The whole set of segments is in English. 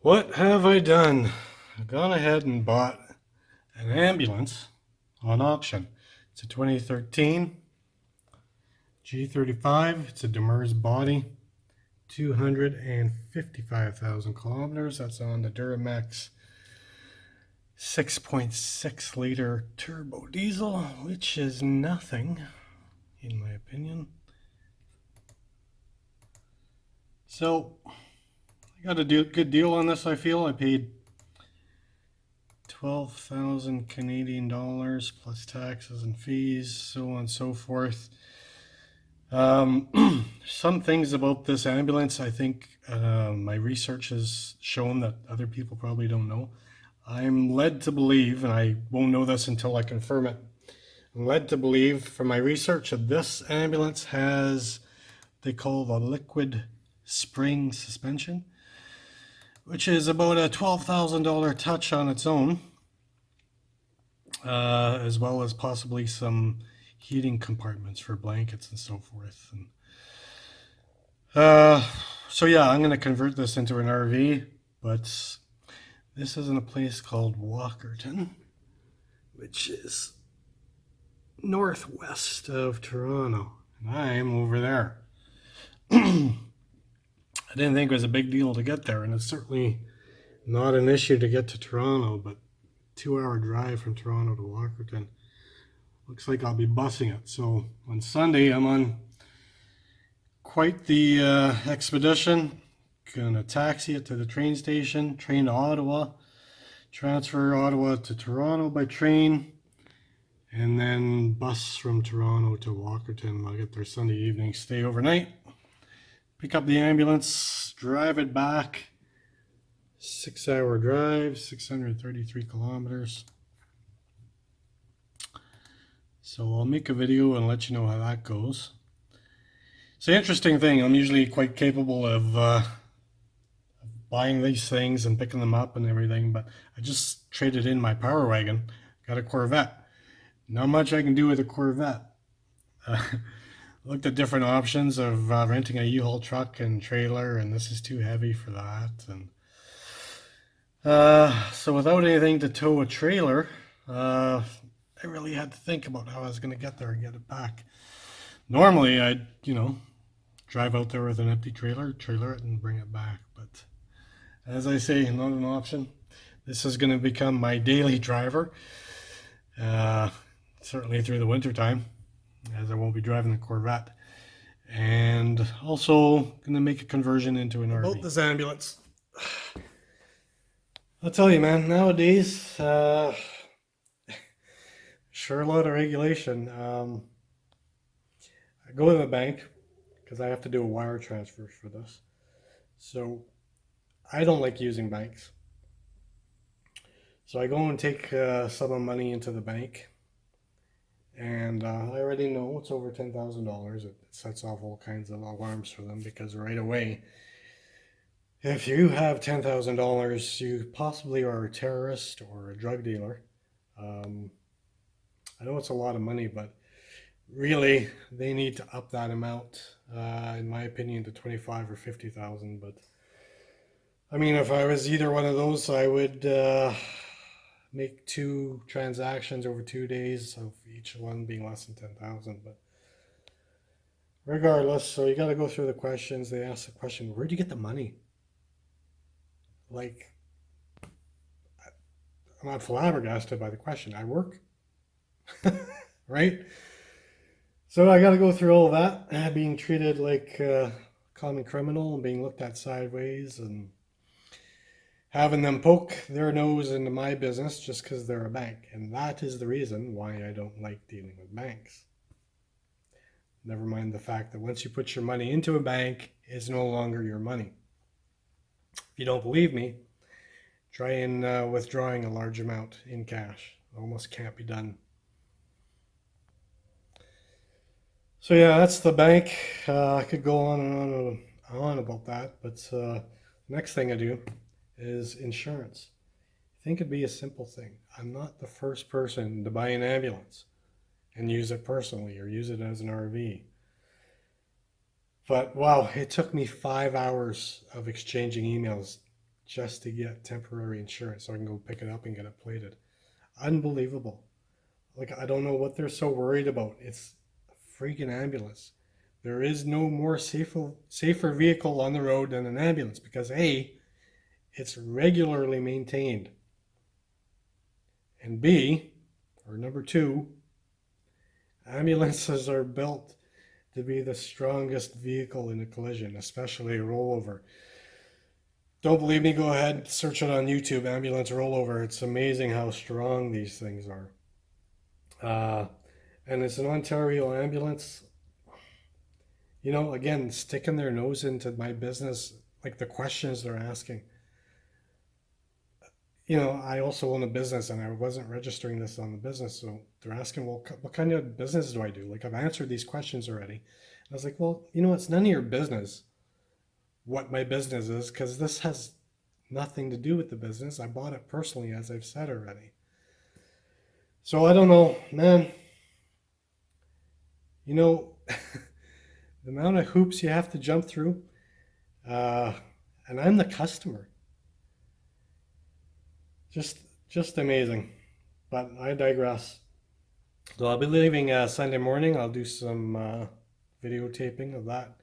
What have I done? I've gone ahead and bought an ambulance on auction. It's a 2013 G35. It's a Demers body, 255,000 kilometers. That's on the Duramax 6.6 liter turbo diesel, which is nothing, in my opinion. So I got a good deal on this, I feel. I paid 12,000 Canadian dollars plus taxes and fees, so on and so forth. Some things about this ambulance, I think my research has shown that other people probably don't know. I'm led to believe, and I won't know this until I confirm it, I'm led to believe from my research that this ambulance has, they call the liquid spring suspension, which is about a $12,000 touch on its own, as well as possibly some heating compartments for blankets and so forth. And so yeah, I'm going to convert this into an RV, but this is in a place called Walkerton, which is northwest of Toronto, and I'm over there. I didn't think it was a big deal to get there, and it's certainly not an issue to get to Toronto, but 2 hour drive from Toronto to Walkerton. Looks like I'll be busing it. So on Sunday, I'm on quite the expedition. Gonna taxi it to the train station, train to Ottawa, transfer Ottawa to Toronto by train, and then bus from Toronto to Walkerton. I'll get there Sunday evening, stay overnight, pick up the ambulance, drive it back. 6 hour drive, 633 kilometers. So I'll make a video and let you know how that goes. It's an interesting thing. I'm usually quite capable of buying these things and picking them up and everything, but I just traded in my Power Wagon, got a Corvette. Not much I can do with a Corvette. Looked at different options of renting a U-Haul truck and trailer, and this is too heavy for that. And so without anything to tow a trailer, I really had to think about how I was going to get there and get it back. Normally, I'd, drive out there with an empty trailer it, and bring it back. But as I say, not an option. This is going to become my daily driver, certainly through the winter time, as I won't be driving the Corvette. And also going to make a conversion into an RV. About this ambulance. I'll tell you, man, nowadays, sure a lot of regulation. I go to the bank because I have to do a wire transfer for this. So I don't like using banks. So I go and take some of money into the bank. And I already know it's over $10,000. It sets off all kinds of alarms for them because right away, if you have $10,000, you possibly are a terrorist or a drug dealer. I know it's a lot of money, but really they need to up that amount, in my opinion, to 25 or 50,000. But I mean, if I was either one of those, I would make 2 transactions over 2 days of each one being less than 10,000. But regardless, so you got to go through the questions. They ask the question, where'd you get the money? Like, I'm not flabbergasted by the question. I work, right? So I got to go through all that, being treated like a common criminal and being looked at sideways and having them poke their nose into my business just because they're a bank. And that is the reason why I don't like dealing with banks. Never mind the fact that once you put your money into a bank, it's no longer your money. If you don't believe me, try and withdrawing a large amount in cash. Almost can't be done. So yeah, that's the bank. I could go on and on about that, but next thing I do is insurance. I think it'd be a simple thing. I'm not the first person to buy an ambulance and use it personally or use it as an RV. But wow, it took me 5 hours of exchanging emails just to get temporary insurance so I can go pick it up and get it plated. Unbelievable. Like, I don't know what they're so worried about. It's a freaking ambulance. There is no more safer vehicle on the road than an ambulance because A, it's regularly maintained. And B, or number two, ambulances are built to be the strongest vehicle in a collision, especially a rollover. Don't believe me? Go ahead, search it on YouTube, ambulance rollover. It's amazing how strong these things are. And it's an Ontario ambulance. You know, again, sticking their nose into my business, like the questions they're asking. You know, I also own a business and I wasn't registering this on the business. So they're asking, well, what kind of business do I do? Like, I've answered these questions already. And I was like, well, you know, it's none of your business what my business is because this has nothing to do with the business. I bought it personally, as I've said already. So I don't know, man. You know, the amount of hoops you have to jump through. And I'm the customer. Just amazing. But I digress. So I'll be leaving Sunday morning. I'll do some videotaping of that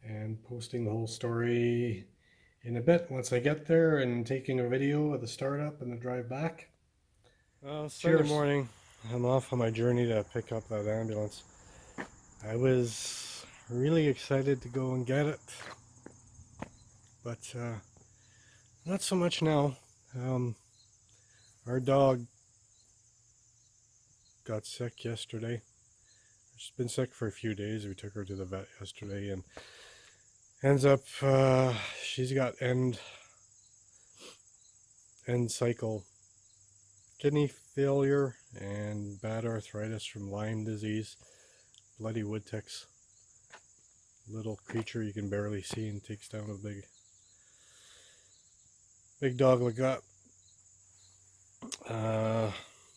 and posting the whole story in a bit once I get there and taking a video of the startup and the drive back. Sunday morning, I'm off on my journey to pick up that ambulance. I was really excited to go and get it, but not so much now. Our dog got sick yesterday. She's been sick for a few days. We took her to the vet yesterday and ends up she's got end cycle kidney failure and bad arthritis from Lyme disease, bloody wood ticks. Little creature you can barely see and takes down a big dog like that.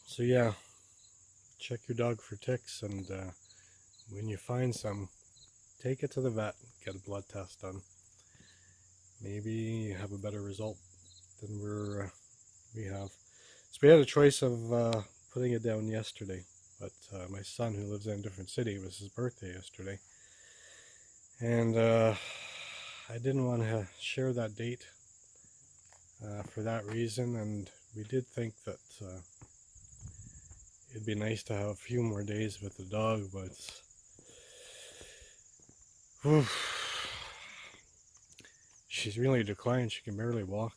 So yeah, check your dog for ticks, and when you find some, take it to the vet, get a blood test done. Maybe you have a better result than we have. So we had a choice of putting it down yesterday, but my son, who lives in a different city, it was his birthday yesterday, and I didn't want to share that date for that reason, and we did think that it'd be nice to have a few more days with the dog, but she's really declined. She can barely walk.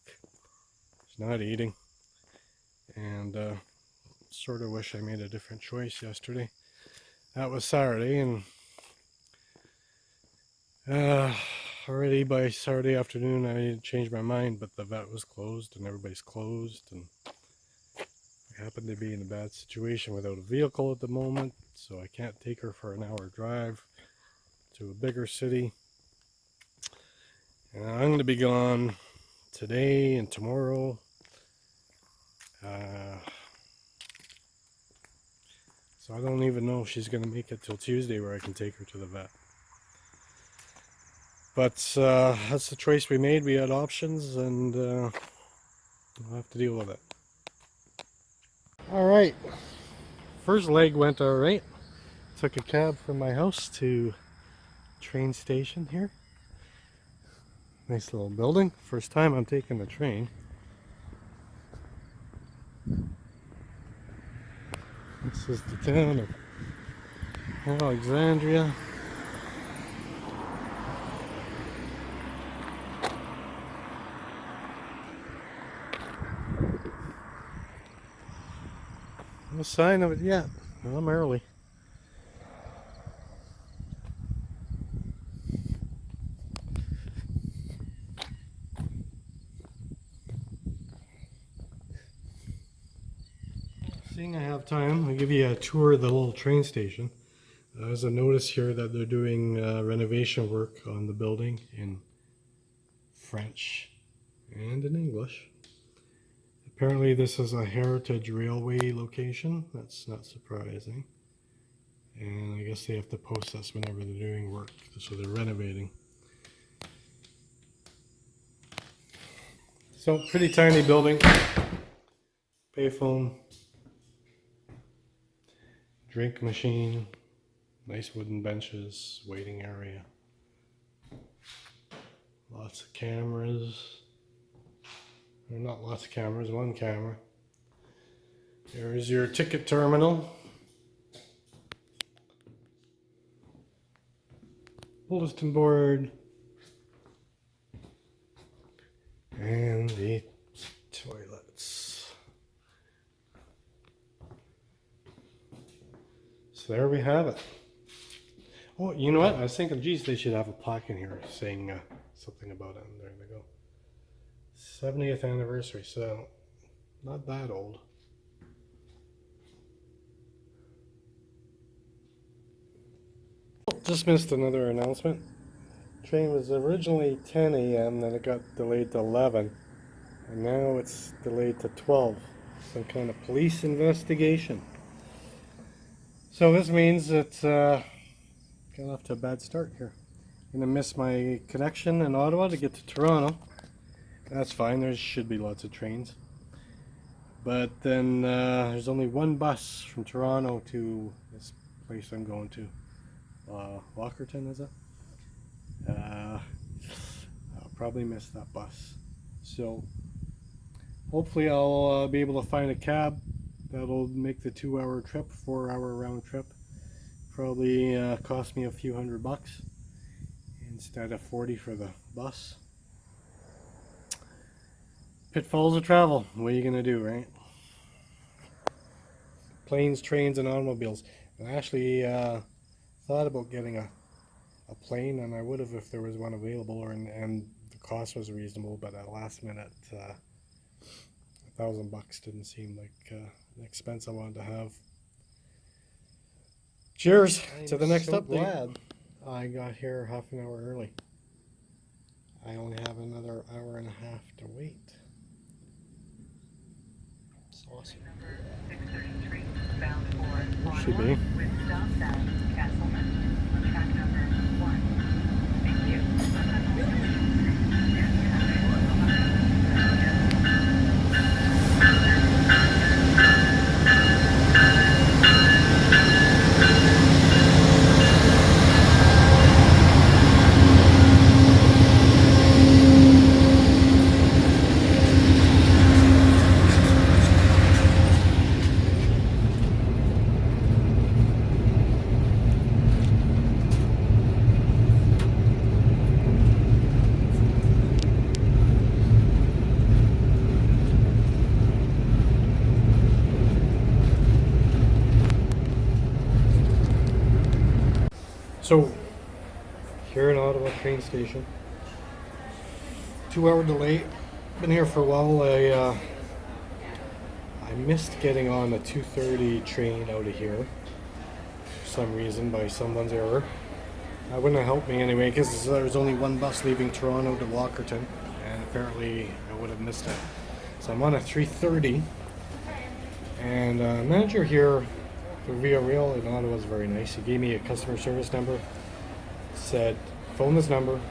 She's not eating, and sort of wish I made a different choice yesterday. That was Saturday, and already by Saturday afternoon I changed my mind, but the vet was closed and everybody's closed, and I happen to be in a bad situation without a vehicle at the moment, so I can't take her for an hour drive to a bigger city. And I'm going to be gone today and tomorrow. So I don't even know if she's going to make it till Tuesday where I can take her to the vet. But that's the choice we made. We had options, and we'll have to deal with it. Alright, first leg went alright. Took a cab from my house to train station here. Nice little building. First time I'm taking the train. This is the town of Alexandria. No sign of it yet. Well, I'm early. Seeing I have time, I'll give you a tour of the little train station. There's a notice here that they're doing renovation work on the building in French and in English. Apparently this is a heritage railway location. That's not surprising. And I guess they have to post this whenever they're doing work, so they're renovating. So pretty tiny building. Payphone. Drink machine. Nice wooden benches. Waiting area. Lots of cameras. Or not lots of cameras, one camera. There's your ticket terminal. Bulletin board. And the toilets. So there we have it. Oh, you know what? I was thinking, geez, they should have a plaque in here saying something about it. And there they go. 70th anniversary, so not that old. Just missed another announcement. Train was originally 10 a.m., then it got delayed to 11, and now it's delayed to 12. Some kind of police investigation. So this means it's got off to a bad start here. I'm gonna miss my connection in Ottawa to get to Toronto. That's fine, there should be lots of trains. But then there's only one bus from Toronto to this place I'm going to. Walkerton, is it? I'll probably miss that bus. So hopefully I'll be able to find a cab that'll make the 2-hour trip, 4-hour round trip. Probably cost me a few $100 instead of 40 for the bus. Pitfalls of travel. What are you gonna do, right? Planes, trains, and automobiles. I actually thought about getting a plane, and I would have if there was one available, and the cost was reasonable. But at last minute, $1,000 didn't seem like an expense I wanted to have. Cheers to the next update. Glad I got here half an hour early. I only have another hour and a half to wait. It's awesome. Should be. So, here in Ottawa train station, 2-hour delay. Been here for a while. I missed getting on the 2:30 train out of here for some reason by someone's error. That wouldn't have helped me anyway, because there's only one bus leaving Toronto to Walkerton, and apparently I would have missed it. So I'm on a 3:30, and manager here for Via Rail in Ottawa is very nice. He gave me a customer service number, said phone this number,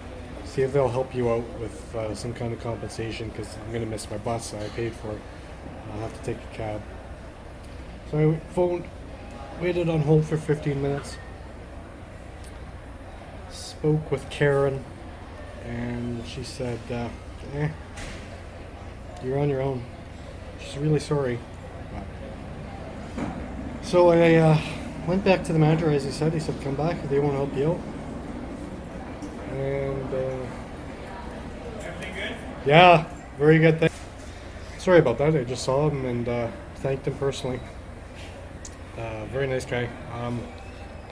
see if they'll help you out with some kind of compensation, because I'm going to miss my bus I paid for. I'll have to take a cab. So I phoned, waited on hold for 15 minutes, spoke with Karen, and she said, you're on your own. She's really sorry. So I went back to the manager, as he said. He said, come back if they want to help you out. And everything good? Yeah, very good. Sorry about that. I just saw him and thanked him personally. Very nice guy.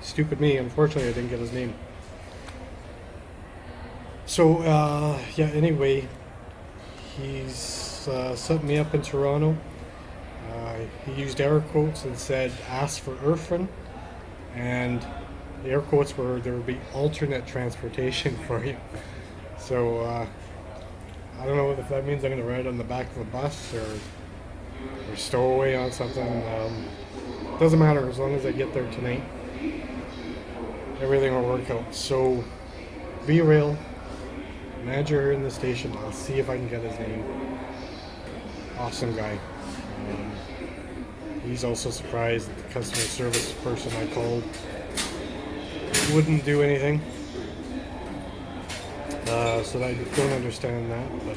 Stupid me. Unfortunately, I didn't get his name. So yeah. Anyway, he's set me up in Toronto. He used air quotes and said, ask for Irfan, and the air quotes were, there would be alternate transportation for you. So I don't know if that means I'm going to ride on the back of a bus or stow away on something. Doesn't matter, as long as I get there tonight, everything will work out. So V-Rail, Manager in the station. I'll see if I can get his name. Awesome guy. He's also surprised that the customer service person I called wouldn't do anything. So I don't understand that, but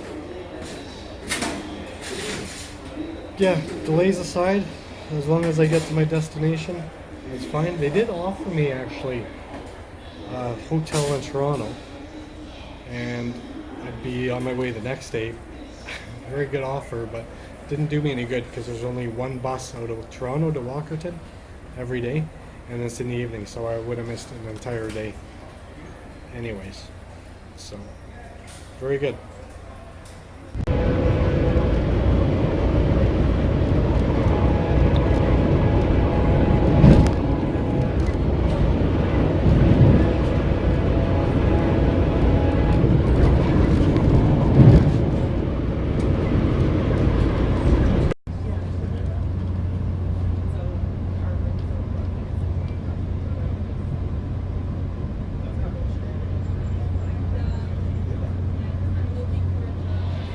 yeah, delays aside, as long as I get to my destination, it's fine. They did offer me actually a hotel in Toronto, and I'd be on my way the next day. Very good offer, but didn't do me any good because there's only one bus out of Toronto to Walkerton every day, and it's in the evening, so I would have missed an entire day anyways. So very good.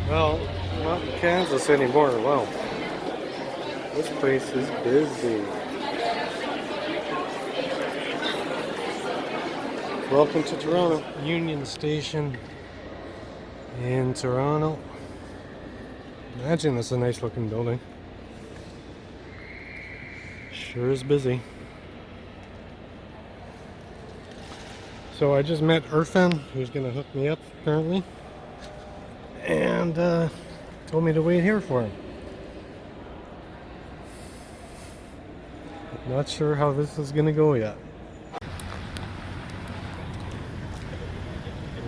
Well, not in Kansas anymore. Wow. This place is busy. Welcome to Toronto. Union Station in Toronto. Imagine that's a nice looking building. Sure is busy. So I just met Irfan, who's going to hook me up apparently. And told me to wait here for him. Not sure how this is gonna go yet.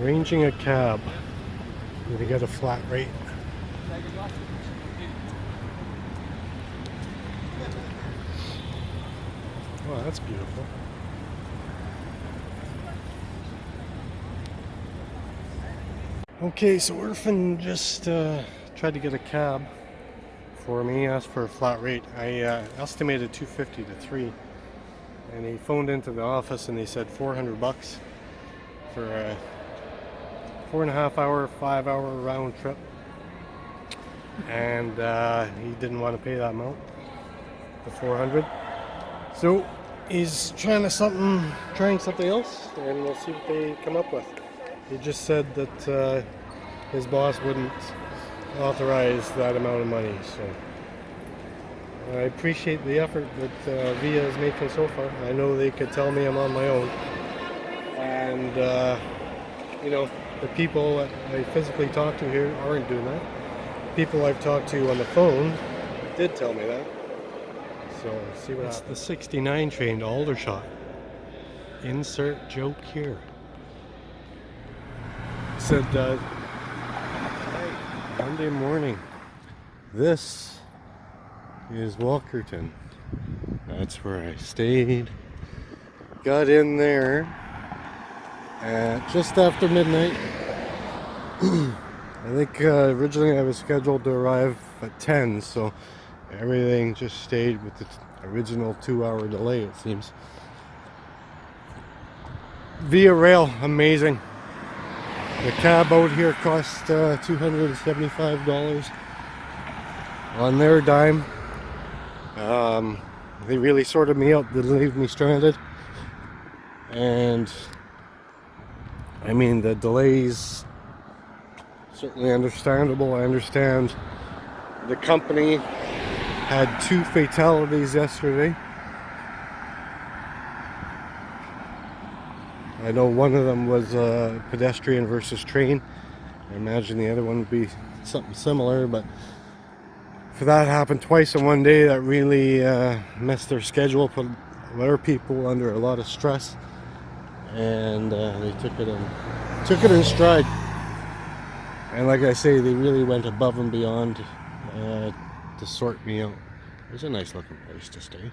Arranging a cab. Need to get a flat rate. Wow, that's beautiful. Okay, so Irfan just tried to get a cab for me, asked for a flat rate. I estimated $250 to $3, and he phoned into the office and they said $400 for a 4.5 hour, 5 hour round trip, and he didn't want to pay that amount, the $400. So he's trying something else, and we'll see what they come up with. He just said that his boss wouldn't authorize that amount of money, so I appreciate the effort that Via is making so far. I know they could tell me I'm on my own, and you know, the people that I physically talk to here aren't doing that. People I've talked to on the phone did tell me that, so let's see what happens. It's the 69 train to Aldershot. Insert joke here. Said Monday morning. This is Walkerton. That's where I stayed. Got in there at just after midnight. I think originally I was scheduled to arrive at 10, so everything just stayed with the original 2-hour delay, it seems. Via Rail, amazing. The cab out here cost $275 on their dime. They really sorted me out, didn't leave me stranded. And I mean, the delays, certainly understandable. I understand the company had 2 fatalities yesterday. I know one of them was pedestrian versus train. I imagine the other one would be something similar, but for that to happen twice in one day, that really messed their schedule, put other people under a lot of stress, and they took it in stride. And like I say, they really went above and beyond to sort me out. It was a nice looking place to stay.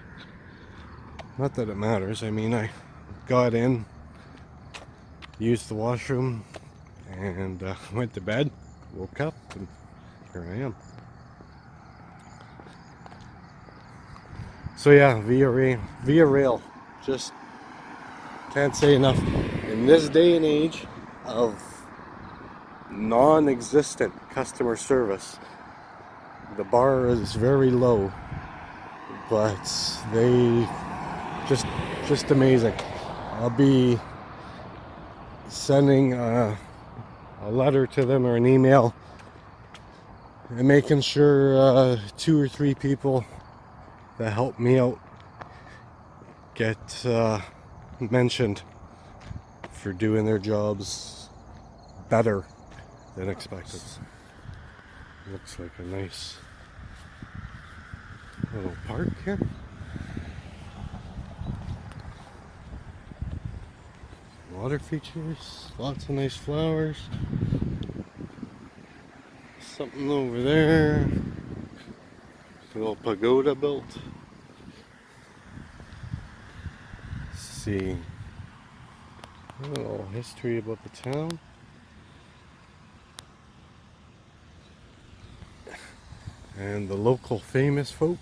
Not that it matters. I mean, I got in, used the washroom, and went to bed, woke up, and here I am. So yeah, Via Rail, just can't say enough. In this day and age of non-existent customer service. The bar is very low, but they just amazing. I'll be sending a letter to them or an email and making sure 2 or 3 people that help me out get mentioned for doing their jobs better than expected. Looks like a nice little park here. Water features, lots of nice flowers. Something over there. A little pagoda built. Let's see. A little history about the town. And the local famous folk.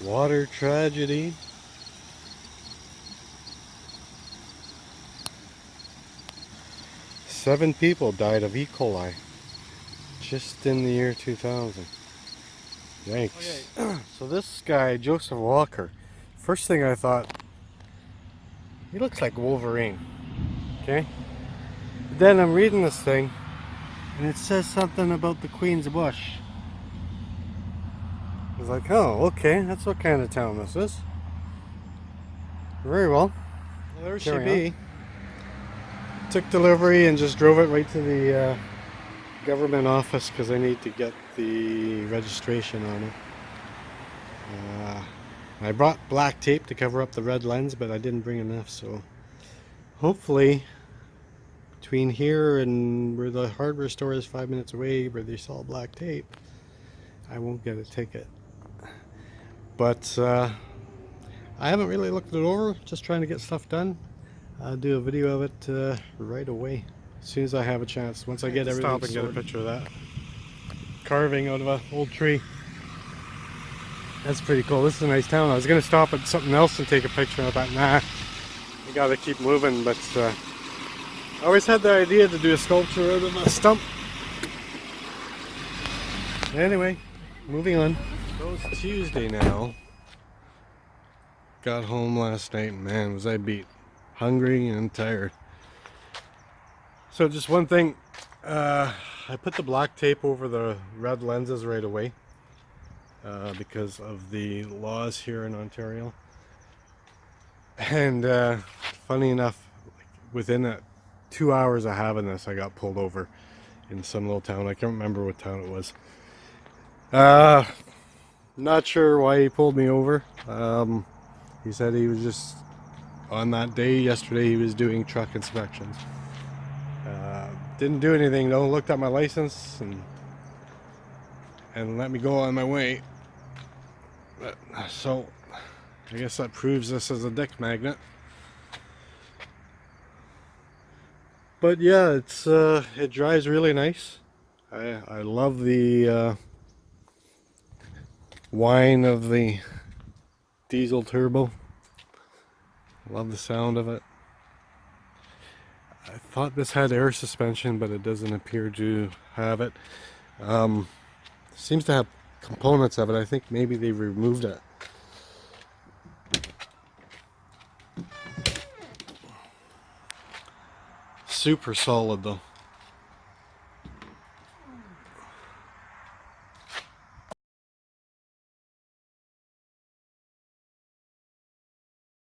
Water tragedy. Seven people died of E. coli just in the year 2000. Yikes. Okay. So this guy, Joseph Walker, first thing I thought, he looks like Wolverine. Okay? But then I'm reading this thing and it says something about the Queen's Bush. I was like, oh, okay, that's what kind of town this is. Very well. There she be. Took delivery and just drove it right to the government office because I need to get the registration on it. I brought black tape to cover up the red lens, but I didn't bring enough, so hopefully between here and where the hardware store is 5 minutes away where they sell black tape, I won't get a ticket. But I haven't really looked it over, just trying to get stuff done. I'll do a video of it right away as soon as I have a chance. Once I get everything sorted. Stop and get a picture of that carving out of an old tree. That's pretty cool. This is a nice town. I was going to stop at something else and take a picture, and I thought, nah, you gotta keep moving. But I always had the idea to do a sculpture out of a stump. Anyway, moving on. So it's Tuesday now. Got home last night, man, was I beat. Hungry and tired. So just one thing, I put the black tape over the red lenses right away because of the laws here in Ontario. And funny enough, within 2 hours of having this, I got pulled over in some little town. I can't remember what town it was. Not sure why he pulled me over. He said he was just, on that day, yesterday, he was doing truck inspections. Didn't do anything though, looked at my license and let me go on my way. So, I guess that proves this is a dick magnet. But yeah, it's it drives really nice. I love the whine of the diesel turbo. Love the sound of it. I thought this had air suspension, but it doesn't appear to have it. Seems to have components of it. I think maybe they removed it. Super solid though.